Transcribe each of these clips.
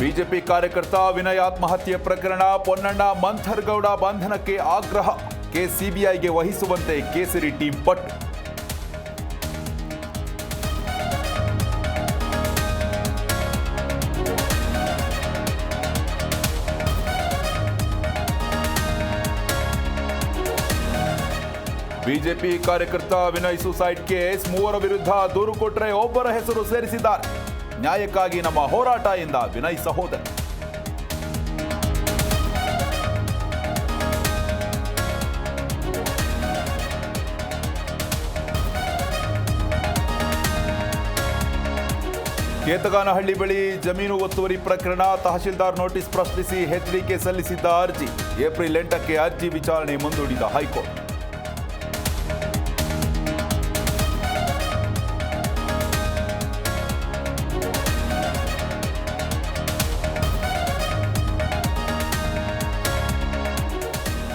BJP ಕಾರ್ಯಕರ್ತ ವಿನಯ್ ಆತ್ಮಹತ್ಯೆ ಪ್ರಕರಣ ಪೊನ್ನಣ್ಣ ಮಂಥರ್ಗೌಡ ಬಂಧನಕ್ಕೆ ಆಗ್ರಹ. ಕೇಸ್ ಸಿಬಿಐಗೆ ವಹಿಸುವಂತೆ ಕೇಸರಿ ಟೀಮ್ ಪಟ್ಟು. ಬಿಜೆಪಿ ಕಾರ್ಯಕರ್ತ ವಿನಯ್ ಸುಸೈಡ್ ಕೇಸ್, 3 ವಿರುದ್ಧ ದೂರು ಕೊಟ್ಟರೆ ಒಬ್ಬರ ಹೆಸರು ಸೇರಿಸಿದ್ದಾರೆ. ನ್ಯಾಯಕ್ಕಾಗಿ ನಮ್ಮ ಹೋರಾಟ ಎಂದ ವಿನಯ್ ಸಹೋದರ. ಕೇತಗಾನಹಳ್ಳಿ ಬಳಿ ಜಮೀನು ಒತ್ತುವರಿ ಪ್ರಕರಣ, ತಹಶೀಲ್ದಾರ್ ನೋಟಿಸ್ ಪ್ರಶ್ನಿಸಿ ಎಚ್ಡಿಕೆ ಸಲ್ಲಿಸಿದ್ದ ಅರ್ಜಿ. ಏಪ್ರಿಲ್ 8ಕ್ಕೆ ಅರ್ಜಿ ವಿಚಾರಣೆ ಮುಂದೂಡಿದ ಹೈಕೋರ್ಟ್.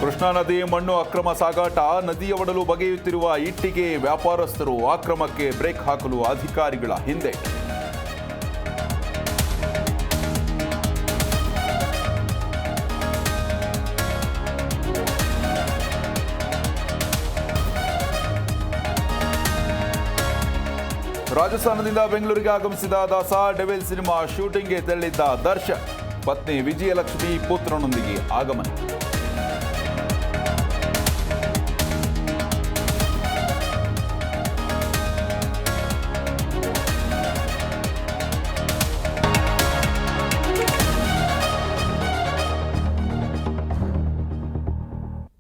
ಕೃಷ್ಣಾ ನದಿ ಮಣ್ಣು ಅಕ್ರಮ ಸಾಗಾಟ, ನದಿಯ ಒಡಲು ಬಗೆಯುತ್ತಿರುವ ಇಟ್ಟಿಗೆ ವ್ಯಾಪಾರಸ್ಥರು, ಅಕ್ರಮಕ್ಕೆ ಬ್ರೇಕ್ ಹಾಕಲು ಅಧಿಕಾರಿಗಳ ಹಿಂದೆ. ರಾಜಸ್ಥಾನದಿಂದ ಬೆಂಗಳೂರಿಗೆ ಆಗಮಿಸಿದ ದಾಸ, ಡೆವಿಲ್ ಸಿನಿಮಾ ಶೂಟಿಂಗ್ಗೆ ತೆರಳಿದ್ದ ದರ್ಶನ್. ಪತ್ನಿ ವಿಜಯಲಕ್ಷ್ಮಿ ಪುತ್ರನೊಂದಿಗೆ ಆಗಮನ.